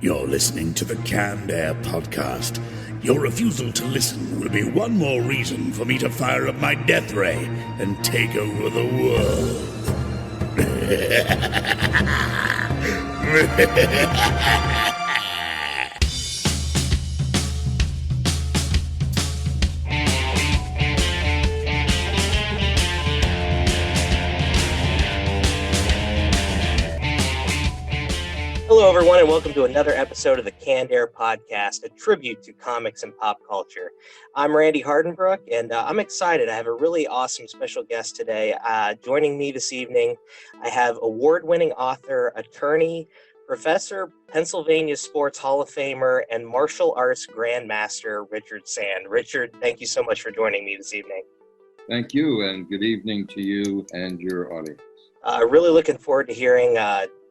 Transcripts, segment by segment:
You're listening to the Canned Air podcast. Your refusal to listen will be one more reason for me to fire up my death ray and take over the world. Hello, everyone, and welcome to another episode of the Canned Air podcast, a tribute to comics and pop culture. I'm Randy Hardenbrook, and I'm excited. I have a really awesome special guest today. Joining me this evening, I have award-winning author, attorney, professor, Pennsylvania Sports Hall of Famer, and martial arts grandmaster, Richard Sand. Richard, thank you so much for joining me this evening. Thank you, and good evening to you and your audience. Really looking forward to hearing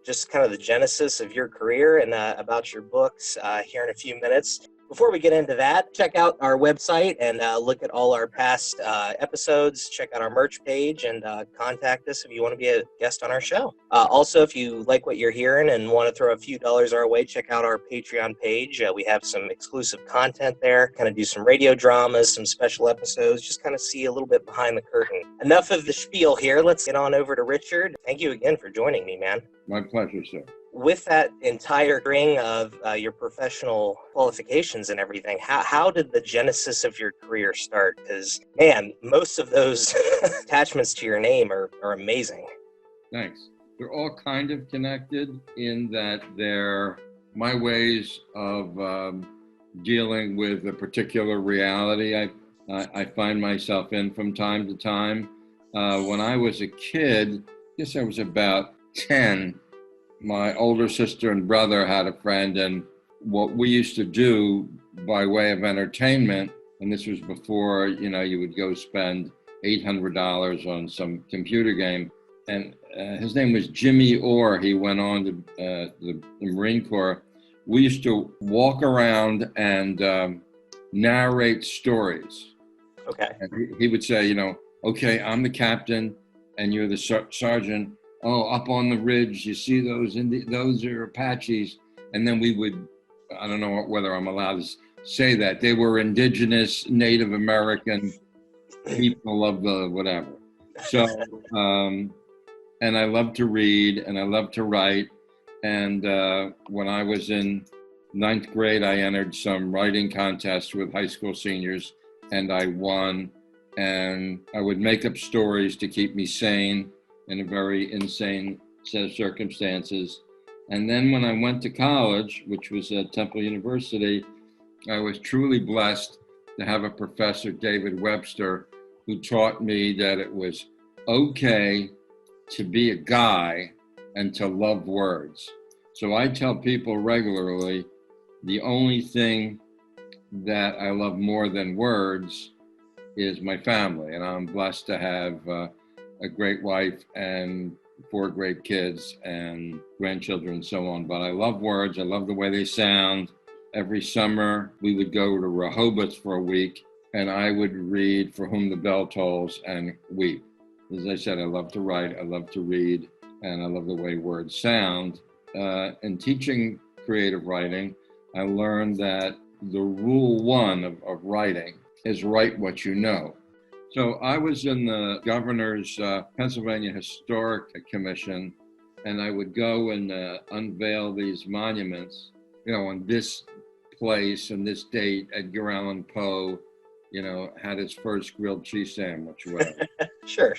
just kind of the genesis of your career and about your books here in a few minutes. Before we get into that, check out our website and look at all our past episodes. Check out our merch page and contact us if you want to be a guest on our show. Also, if you like what you're hearing and want to throw a few dollars our way, check out our Patreon page. We have some exclusive content there, kind of do some radio dramas, some special episodes, just kind of see a little bit behind the curtain. Enough of the spiel here. Let's get on over to Richard. Thank you again for joining me, man. My pleasure, sir. With that entire string of your professional qualifications and everything, how did the genesis of your career start? Because, man, most of those attachments to your name are amazing. Thanks. They're all kind of connected in that they're my ways of dealing with a particular reality I find myself in from time to time. When I was a kid, I guess I was about 10, my older sister and brother had a friend, and what we used to do by way of entertainment, and this was before, you would go spend $800 on some computer game, and his name was Jimmy Orr. He went on to the Marine Corps. We used to walk around and narrate stories. Okay. And he would say, okay, I'm the captain and you're the sergeant. Oh, up on the ridge, you see those those are Apaches. And then we would, I don't know whether I'm allowed to say that, they were indigenous Native American people of the whatever. So, and I love to read and I love to write. And when I was in 9th grade, I entered some writing contests with high school seniors and I won. And I would make up stories to keep me sane in a very insane set of circumstances. And then when I went to college, which was at Temple University, I was truly blessed to have a professor, David Webster, who taught me that it was okay to be a guy and to love words. So I tell people regularly, the only thing that I love more than words is my family. And I'm blessed to have a great wife and 4 great kids and grandchildren and so on. But I love words. I love the way they sound. Every summer we would go to Rehoboth for a week and I would read For Whom the Bell Tolls and weep. As I said, I love to write, I love to read, and I love the way words sound. In teaching creative writing, I learned that the rule 1 of writing is write what you know. So I was in the governor's Pennsylvania Historic Commission, and I would go and unveil these monuments, on this place and this date, Edgar Allan Poe, had his first grilled cheese sandwich. Sure.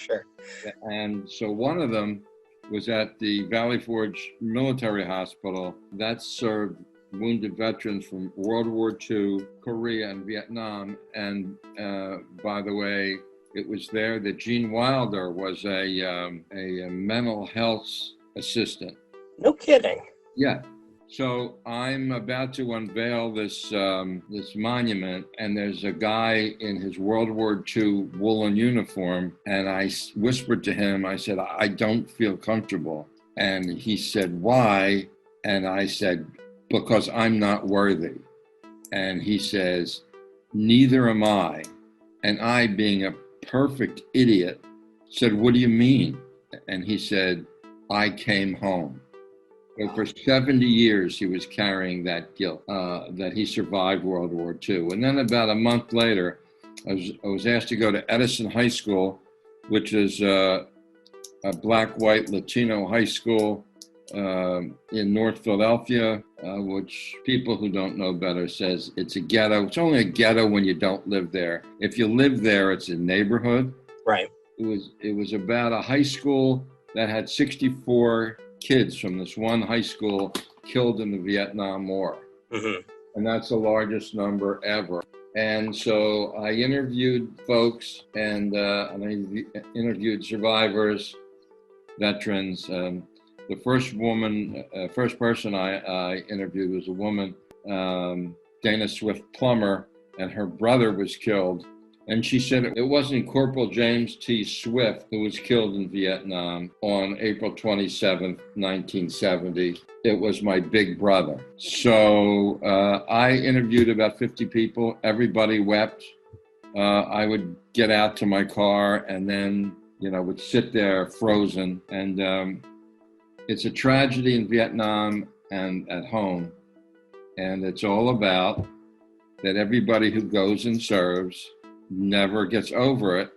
And so one of them was at the Valley Forge Military Hospital that served wounded veterans from World War II, Korea, and Vietnam. And by the way, it was there that Gene Wilder was a mental health assistant. No kidding. Yeah. So I'm about to unveil this monument, and there's a guy in his World War II woolen uniform, and I whispered to him, I said, I don't feel comfortable. And he said, why? And I said, because I'm not worthy. And he says, neither am I. And I, being a perfect idiot, said, what do you mean? And he said, I came home. So for 70 years, he was carrying that guilt that he survived World War II. And then about a month later, I was asked to go to Edison High School, which is a black, white, Latino high school in North Philadelphia, which people who don't know better says it's a ghetto. It's only a ghetto when you don't live there. If you live there, it's a neighborhood. Right. It was about a high school that had 64 kids from this one high school killed in the Vietnam War. Mm-hmm. And that's the largest number ever. And so I interviewed folks and I interviewed survivors, veterans. The first person I interviewed was a woman, Dana Swift Plummer, and her brother was killed. And she said it wasn't Corporal James T. Swift who was killed in Vietnam on April 27th, 1970. It was my big brother. So I interviewed about 50 people. Everybody wept. I would get out to my car and then, would sit there frozen. And it's a tragedy in Vietnam and at home. And it's all about that everybody who goes and serves never gets over it.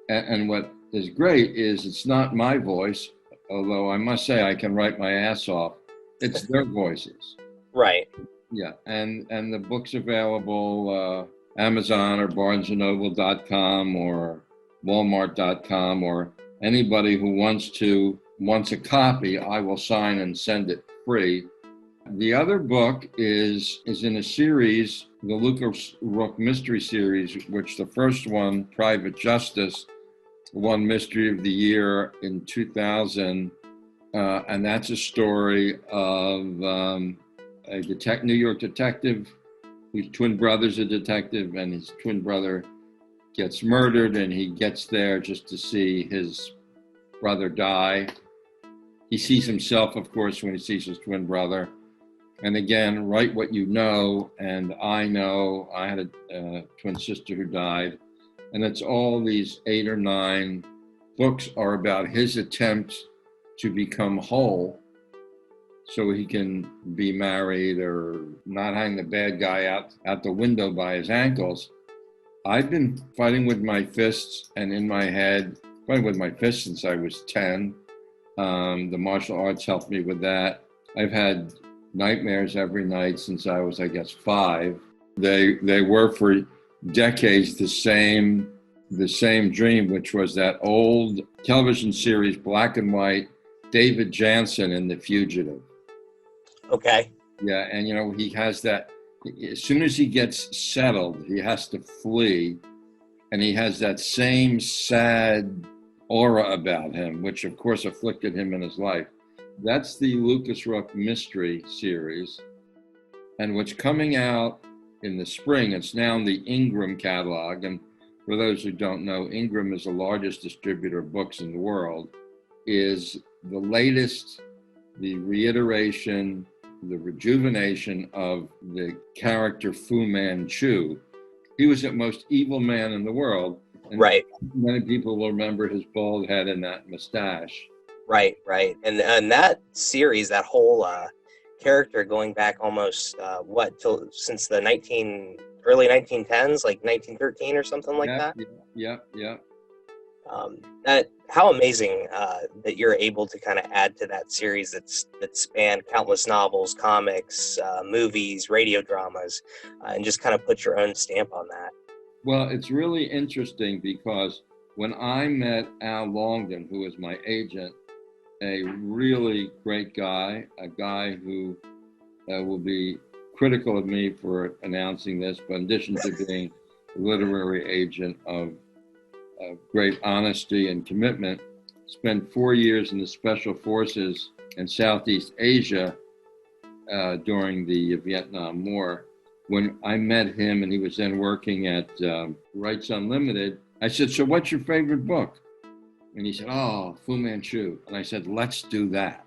And what is great is it's not my voice, although I must say I can write my ass off. It's their voices. Right. Yeah. And the book's available Amazon or BarnesandNoble.com or Walmart.com, or anybody who wants a copy, I will sign and send it free. The other book is in a series, the Lucas Rook Mystery Series, which the first one, Private Justice, won Mystery of the Year in 2000. And that's a story of a New York detective whose twin brother's a detective, and his twin brother gets murdered, and he gets there just to see his brother die. He sees himself, of course, when he sees his twin brother. And again, write what you know, and I know. I had a twin sister who died, and it's all these 8 or 9 books are about his attempts to become whole so he can be married or not hang the bad guy out the window by his ankles. I've been fighting with my fists and in my head, fighting with my fists since I was 10. The martial arts helped me with that. I've had nightmares every night since I was, I guess, 5. They were for decades the same dream, which was that old television series, black and white, David Jansen in The Fugitive. Okay. Yeah, and he has that, as soon as he gets settled, he has to flee, and he has that same sad aura about him, which of course afflicted him in his life. That's the Lucas Rook Mystery Series. And what's coming out in the spring, it's now in the Ingram catalog. And for those who don't know, Ingram is the largest distributor of books in the world, is the latest, the reiteration, the rejuvenation of the character Fu Manchu. He was the most evil man in the world. And right. Many people will remember his bald head and that mustache. Right. And that series, that whole character going back almost since the early 1910s, like 1913 or something like that. Yeah. How amazing that you're able to kind of add to that series that spanned countless novels, comics, movies, radio dramas, and just kind of put your own stamp on that. Well, it's really interesting because when I met Al Longden, who was my agent, a really great guy, a guy who will be critical of me for announcing this, but in addition to being a literary agent of great honesty and commitment, spent 4 years in the Special Forces in Southeast Asia during the Vietnam War. When I met him and he was then working at Rights Unlimited, I said, "So what's your favorite book?" And he said, "Oh, Fu Manchu." And I said, "Let's do that."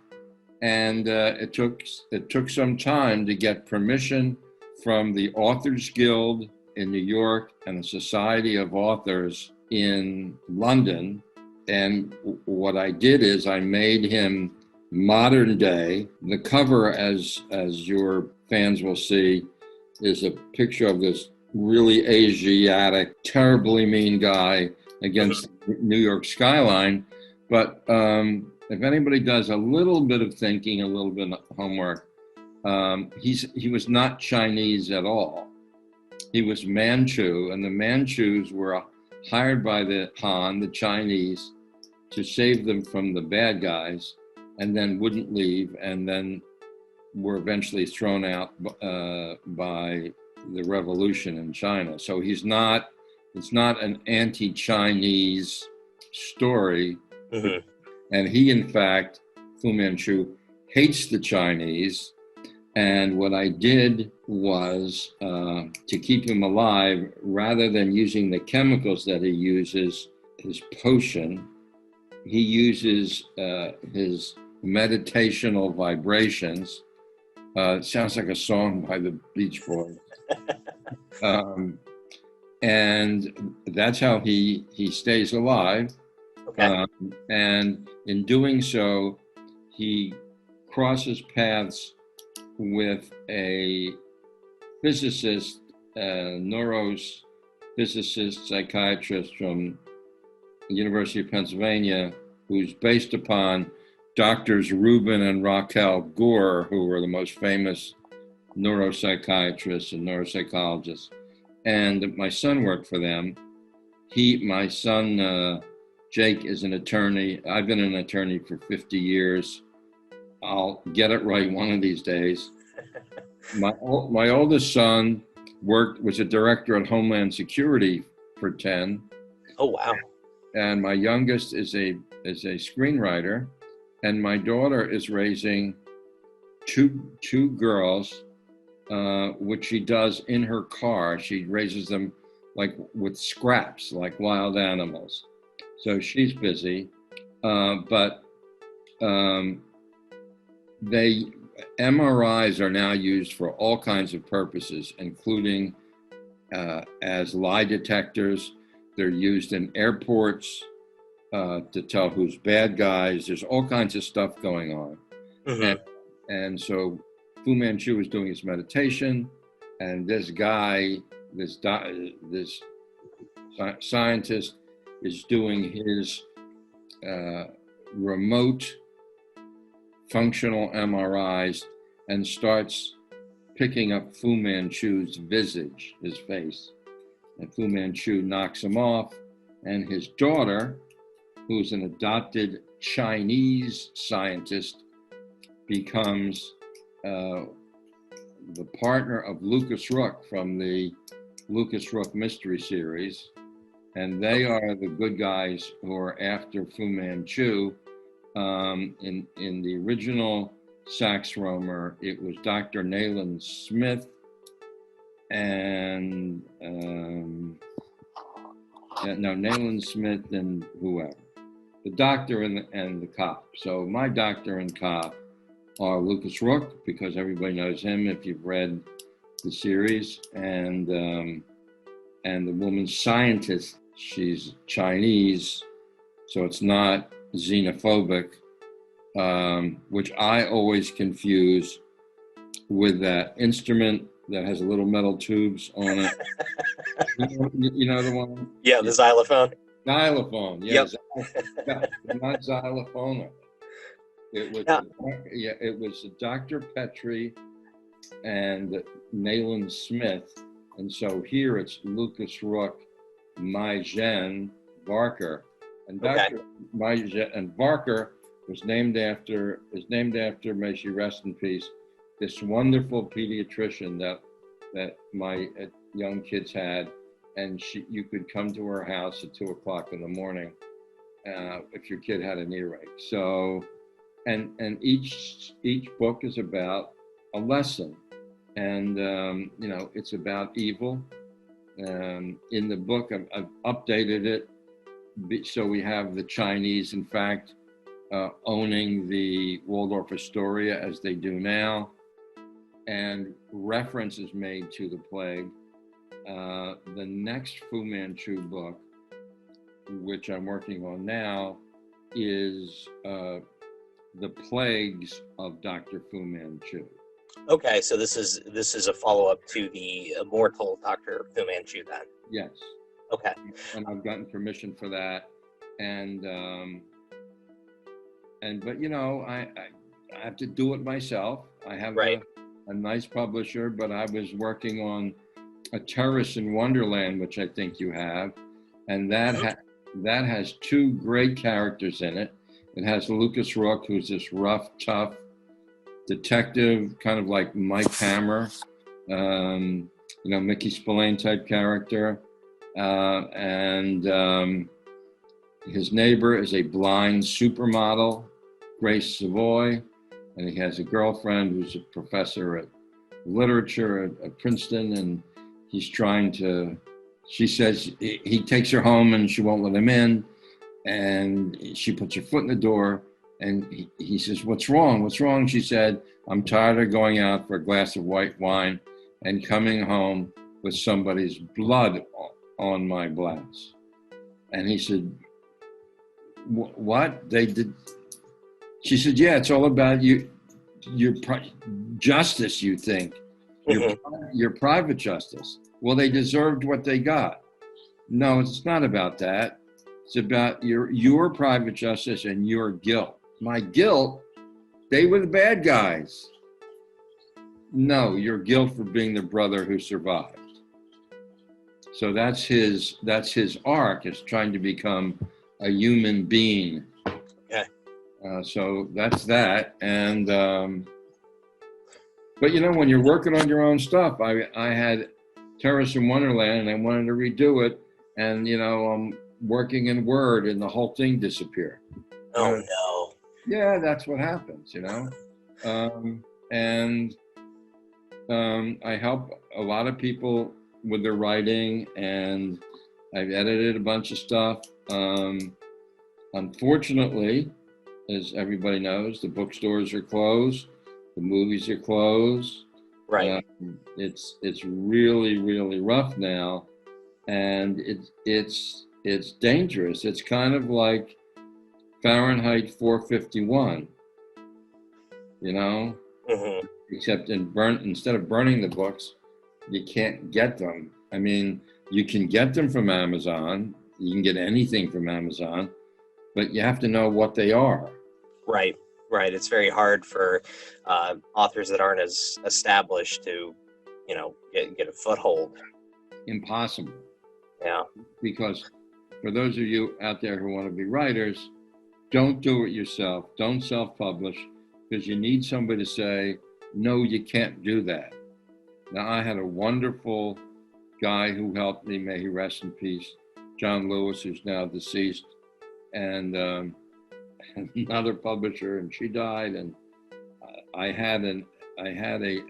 And it took some time to get permission from the Authors Guild in New York and the Society of Authors in London. And what I did is I made him modern day. The cover, as your fans will see, is a picture of this really Asiatic, terribly mean guy against New York skyline. But if anybody does a little bit of thinking, a little bit of homework, he was not Chinese at all. He was Manchu, and the Manchus were hired by the Han, the Chinese, to save them from the bad guys, and then wouldn't leave, and then were eventually thrown out by the revolution in China. So it's not an anti-Chinese story. Mm-hmm. And he, in fact, Fu Manchu, hates the Chinese. And what I did was to keep him alive, rather than using the chemicals that he uses, his potion, he uses his meditational vibrations. It sounds like a song by the Beach Boys. And that's how he stays alive. Okay. And in doing so, he crosses paths with a physicist, neurophysicist, psychiatrist from the University of Pennsylvania, who's based upon Doctors Reuben and Raquel Gore, who were the most famous neuropsychiatrists and neuropsychologists. And my son worked for them. My son, Jake, is an attorney. I've been an attorney for 50 years. I'll get it right one of these days. My oldest son was a director at Homeland Security for 10. Oh, wow. And my youngest is a screenwriter, and my daughter is raising two girls, which she does in her car. She raises them like with scraps, like wild animals. So she's busy, but MRIs are now used for all kinds of purposes, including as lie detectors. They're used in airports to tell who's bad guys. There's all kinds of stuff going on. Mm-hmm. And so Fu Manchu is doing his meditation, and this guy, this scientist, is doing his remote functional MRIs and starts picking up Fu Manchu's visage, his face. And Fu Manchu knocks him off, and his daughter, who's an adopted Chinese scientist, becomes the partner of Lucas Rook from the Lucas Rook mystery series. And they are the good guys who are after Fu Manchu. In the original Sax Romer, it was Dr. Nayland Smith and Nayland Smith and whoever, the doctor and the cop. So my doctor and cop are Lucas Rook, because everybody knows him if you've read the series, and the woman scientist, she's Chinese, so it's not xenophobic, which I always confuse with that instrument that has little metal tubes on it. You know the one? Yeah, the xylophone. Xylophone, yes. Yep. Not xylophone. It was Dr. Petrie and Nayland Smith. And so here it's Lucas Rook, Mai-Jen Barker. And Dr. Mai-Jen Barker is named after, may she rest in peace, this wonderful pediatrician that my young kids had. And you could come to her house at 2:00 in the morning if your kid had an earache. So, and each book is about a lesson, and it's about evil. In the book, I've updated it so we have the Chinese, in fact, owning the Waldorf Astoria as they do now, and reference is made to the plague. The next Fu Manchu book, which I'm working on now, is The Plagues of Dr. Fu Manchu. Okay, so this is a follow-up to the Immortal Dr. Fu Manchu then. Yes. Okay. And I've gotten permission for that. And but you know, I have to do it myself. I have Right. a nice publisher, but I was working on a Terrace in Wonderland, which I think you have, and that has two great characters in it. It has Lucas Rook, who's this rough, tough detective, kind of like Mike Hammer, you know, Mickey Spillane type character, and his neighbor is a blind supermodel, Grace Savoy, and he has a girlfriend who's a professor at literature at Princeton, and he's trying to, she says he takes her home and she won't let him in, and she puts her foot in the door, and he says, what's wrong? What's wrong? She said, I'm tired of going out for a glass of white wine and coming home with somebody's blood on my blouse. And he said, what? They did? She said, yeah, it's all about you, your justice, you think. Your private justice. Well, they deserved what they got. No, it's not about that. It's about your private justice and your guilt. My guilt, they were the bad guys. No, your guilt for being the brother who survived. So that's his arc, is trying to become a human being. Okay. So that's that. And but you know, when you're working on your own stuff, I had Terrace in Wonderland, and I wanted to redo it, and you know, I'm working in Word, and the whole thing disappeared. Oh no. Yeah, that's what happens, you know. I help a lot of people with their writing, and I've edited a bunch of stuff. Unfortunately, as everybody knows, the bookstores are closed, the movies are closed. Right. It's really, really rough now, and it's dangerous. It's kind of like Fahrenheit 451, you know. Mm-hmm. Except instead of burning the books, you can't get them. I mean, you can get them from Amazon. You can get anything from Amazon, but you have to know what they are. Right. It's very hard for authors that aren't as established to, you know, get a foothold. Impossible. Yeah. Because for those of you out there who want to be writers, don't do it yourself. Don't self-publish, because you need somebody to say, no, you can't do that. Now, I had a wonderful guy who helped me, may he rest in peace, John Lewis, who's now deceased, and another publisher, and she died. And I had a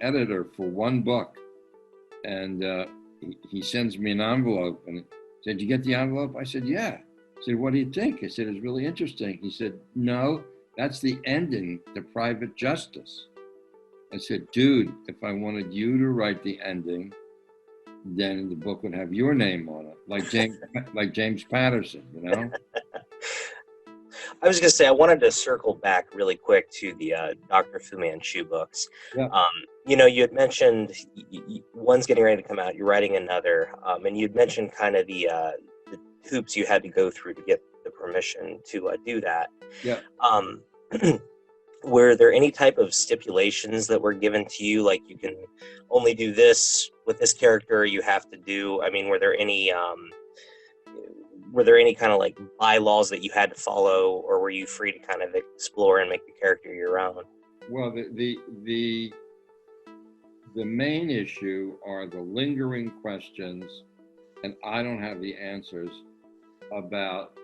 editor for one book, and he sends me an envelope, and said, "Did you get the envelope?" I said, "Yeah." I said, "What do you think?" I said, "It's really interesting." He said, "No, that's the ending to Private Justice." I said, "Dude, if I wanted you to write the ending, then the book would have your name on it, like James Patterson, you know." I was going to say, I wanted to circle back really quick to the Dr. Fu Manchu books. Yeah. You know, you had mentioned one's getting ready to come out, you're writing another, and you'd mentioned kind of the hoops you had to go through to get the permission to do that. Yeah. Were there any type of stipulations that were given to you, like you can only do this with this character, you have to do, I mean, were there any kind of like bylaws that you had to follow, or were you free to kind of explore and make the character your own? Well, the main issue are the lingering questions, and I don't have the answers, about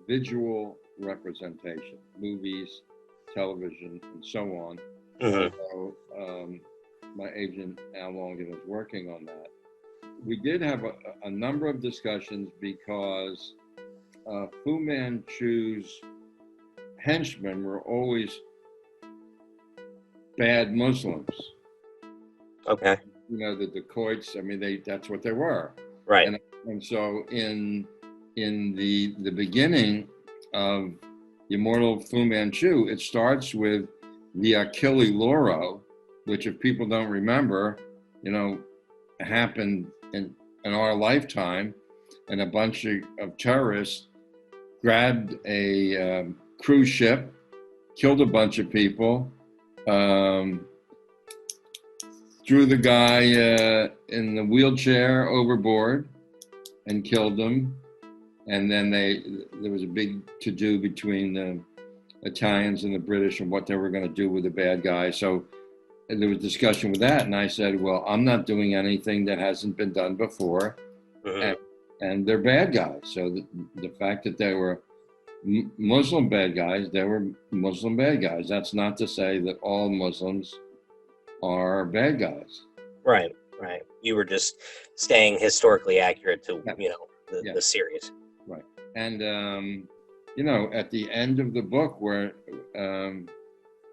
visual representation, movies, television, and so on. Mm-hmm. So my agent Al Longan is working on that. We did have a number of discussions, because Fu Manchu's henchmen were always bad Muslims. Okay. You know, the dacoits, I mean, that's what they were. Right. And so in the beginning of Immortal Fu Manchu, it starts with the Achille Lauro, which, if people don't remember, happened in our lifetime, and a bunch of terrorists grabbed a cruise ship, killed a bunch of people, threw the guy in the wheelchair overboard and killed him. And then there was a big to-do between the Italians and the British and what they were going to do with the bad guy. So there was discussion with that, and I said, well, I'm not doing anything that hasn't been done before, and they're bad guys. So the fact that they were Muslim bad guys, they were Muslim bad guys. That's not to say that all Muslims are bad guys. Right. You were just staying historically accurate to, the series. Right. And, at the end of the book where,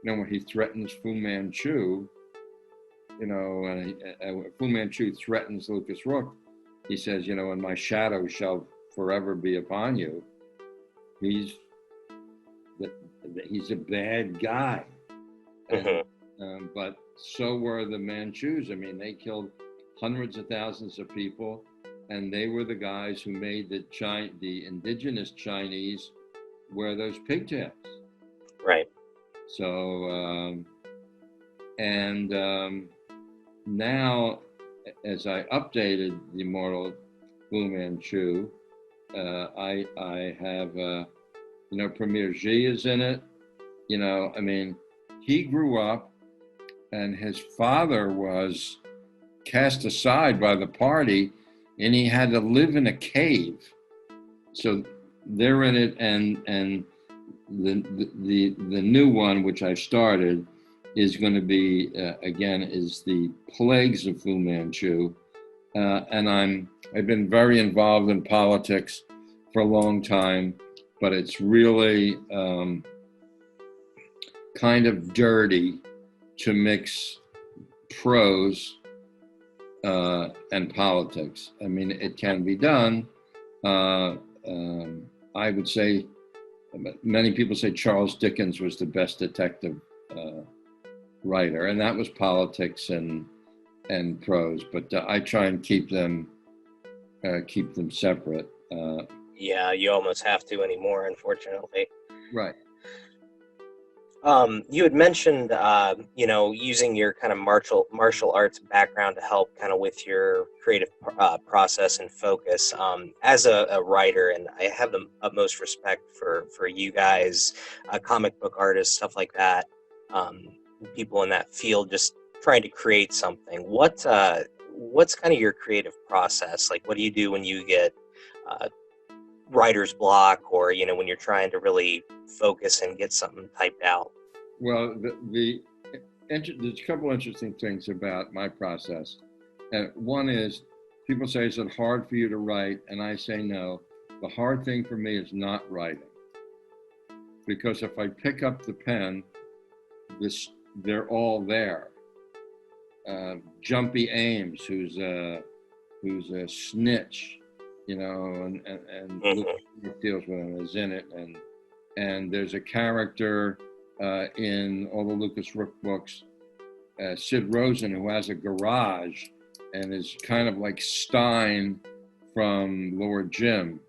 when he threatens Fu Manchu, and Fu Manchu threatens Lucas Rook, he says, and my shadow shall forever be upon you. He's a bad guy. And, but so were the Manchus. I mean, they killed hundreds of thousands of people, and they were the guys who made the indigenous Chinese wear those pigtails. Right. So, now, as I updated the Immortal Fu Manchu, I have, Premier Xi is in it. He grew up, and his father was cast aside by the party, and he had to live in a cave. So they're in it, and the new one, which I started, is going to be is the Plagues of Fu Manchu, and I've been very involved in politics for a long time, but it's really kind of dirty to mix prose and politics. I mean, it can be done. I would say, many people say Charles Dickens was the best detective writer, and that was politics and prose. But I try and keep them separate. Yeah, you almost have to anymore, unfortunately. Right. You had mentioned, using your kind of martial arts background to help kind of with your creative process and focus. As a writer, and I have the utmost respect for you guys, comic book artists, stuff like that, people in that field, just trying to create something. What's kind of your creative process? Like, what do you do when you get writer's block, or when you're trying to really focus and get something typed out? Well, there's a couple interesting things about my process. One is, people say, is it hard for you to write? And I say no. The hard thing for me is not writing, because if I pick up the pen, they're all there. Jumpy Ames, who's a snitch, and Luke deals with him, is in it, and there's a character in all the Lucas Rook books, Sid Rosen, who has a garage and is kind of like Stein from Lord Jim.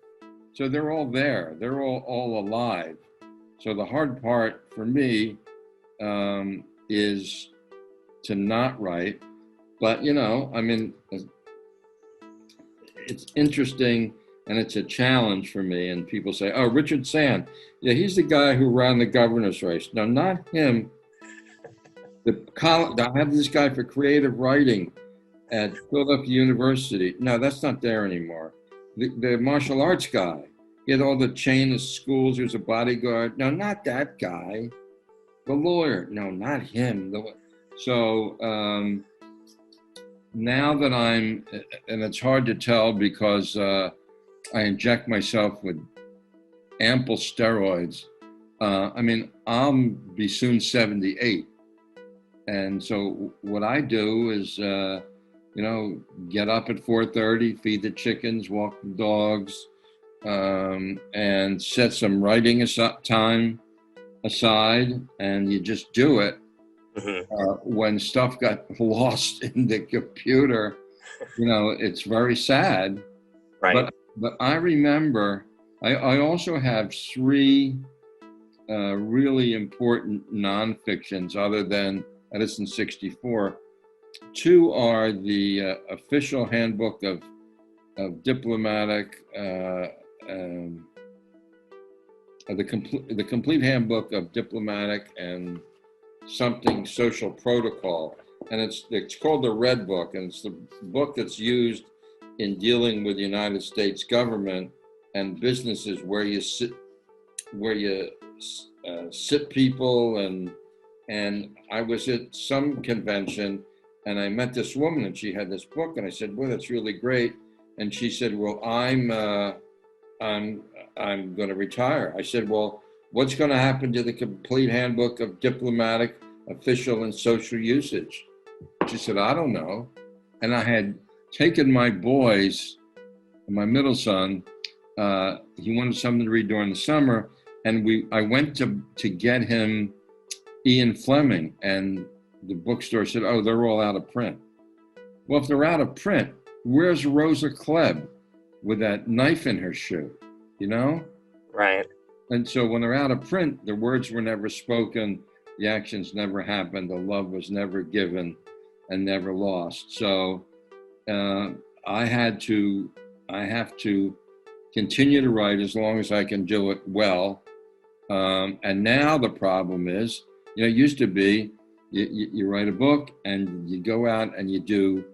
So they're all there. They're all alive. So the hard part for me is to not write. But, it's interesting, and it's a challenge for me. And people say, oh, Richard Sand. Yeah, he's the guy who ran the governor's race. No, not him. I have this guy for creative writing at Philadelphia University. No, that's not there anymore. The martial arts guy. He had all the chain of schools. He was a bodyguard. No, not that guy. The lawyer. No, not him. So now that and it's hard to tell because I inject myself with ample steroids. I'll be soon 78. And so what I do is, get up at 4:30, feed the chickens, walk the dogs, and set some writing time aside, and you just do it. When stuff got lost in the computer, it's very sad. Right. But I remember, I also have three really important nonfictions other than Edison 64. Two are the official handbook of diplomatic, the complete handbook of diplomatic and something social protocol, and it's called the Red Book, and it's the book that's used in dealing with the United States government and businesses where you sit people, and I was at some convention and I met this woman and she had this book, and I said, well, that's really great. And she said, well, I'm going to retire. I said, well, what's going to happen to the complete handbook of diplomatic, official, and social usage? She said, I don't know. And I had taken my boys, my middle son, he wanted something to read during the summer, and I went to get him Ian Fleming, and the bookstore said, oh, they're all out of print. Well, if they're out of print, where's Rosa Klebb with that knife in her shoe, Right. And so when they're out of print, the words were never spoken, the actions never happened, the love was never given and never lost. So I have to continue to write as long as I can do it well. And now the problem is, it used to be you write a book and you go out and you do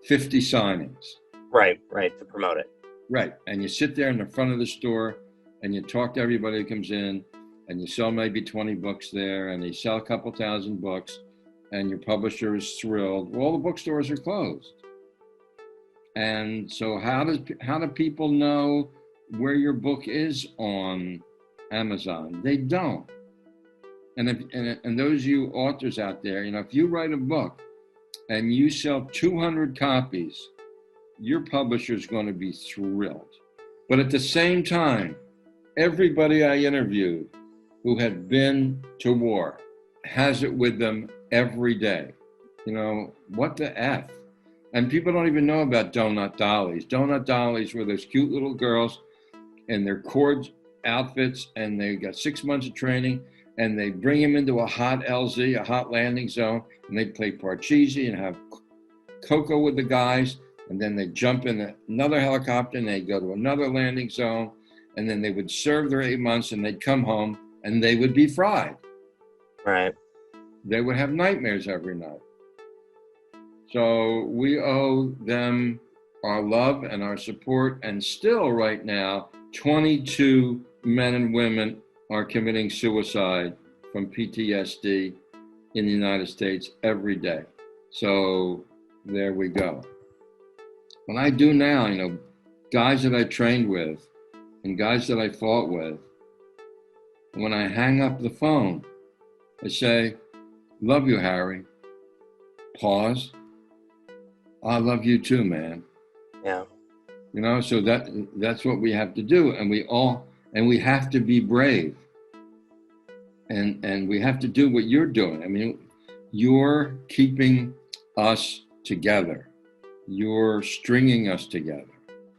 50 signings. Right, to promote it. Right, and you sit there in the front of the store and you talk to everybody who comes in, and you sell maybe 20 books there, and you sell a couple thousand books, and your publisher is thrilled. Well, all the bookstores are closed. And so how do people know where your book is on Amazon? They don't. And those of you authors out there, if you write a book and you sell 200 copies, your publisher is going to be thrilled. But at the same time, everybody I interviewed who had been to war has it with them every day. What the F? And people don't even know about donut dollies. Donut dollies were those cute little girls in their cord outfits, and they got 6 months of training, and they bring them into a hot LZ, a hot landing zone, and they play Parcheesi and have cocoa with the guys, and then they jump in another helicopter and they go to another landing zone, and then they would serve their 8 months and they'd come home and they would be fried. Right. They would have nightmares every night. So we owe them our love and our support, and still right now, 22 men and women are committing suicide from PTSD in the United States every day. So there we go. What I do now, guys that I trained with and guys that I fought with, when I hang up the phone, I say, love you, Harry. Pause. I love you too, man. Yeah. So that's what we have to do. And we have to be brave. And we have to do what you're doing. You're keeping us together. You're stringing us together.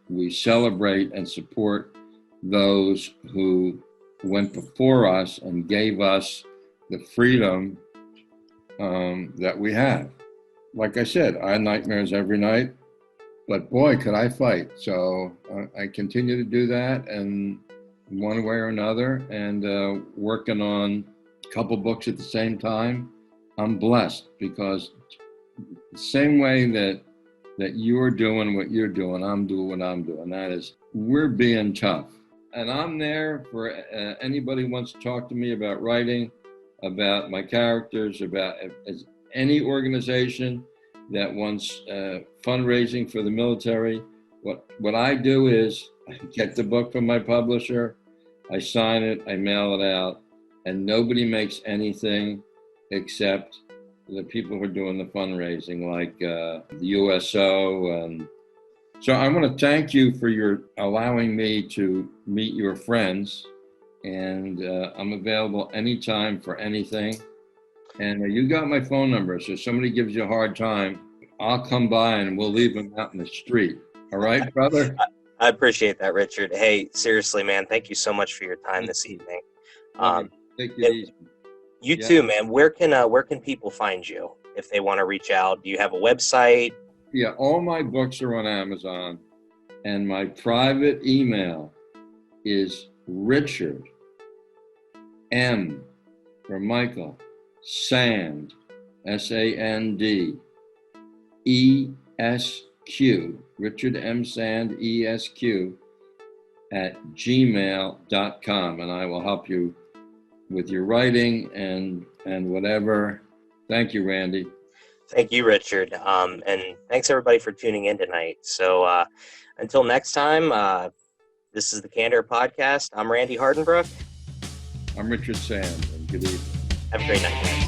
We celebrate and support those who went before us and gave us the freedom that we have. Like I said, I have nightmares every night, but boy, could I fight. So I continue to do that, and one way or another, and working on a couple books at the same time. I'm blessed, because the same way that you're doing what you're doing, I'm doing what I'm doing. That is, we're being tough. And I'm there for anybody who wants to talk to me about writing, about my characters, about any organization that wants fundraising for the military. What I do is I get the book from my publisher, I sign it, I mail it out, and nobody makes anything except the people who are doing the fundraising, like the USO and So I want to thank you for your allowing me to meet your friends, and I'm available anytime for anything. And you got my phone number, so if somebody gives you a hard time, I'll come by and we'll leave them out in the street. All right, brother? I appreciate that, Richard. Hey, seriously, man, thank you so much for your time this evening. Take it easy. You too, man. Where can people find you if they want to reach out? Do you have a website? Yeah, all my books are on Amazon, and my private email is Richard M for Michael Sand, SAND ESQ, Richard M Sand ESQ at gmail.com, and I will help you with your writing and whatever. Thank you, Randy. Thank you, Richard. And thanks everybody for tuning in tonight. So until next time, this is the Candor Podcast. I'm Randy Hardenbrook. I'm Richard Sand, and good evening. Have a great night, guys.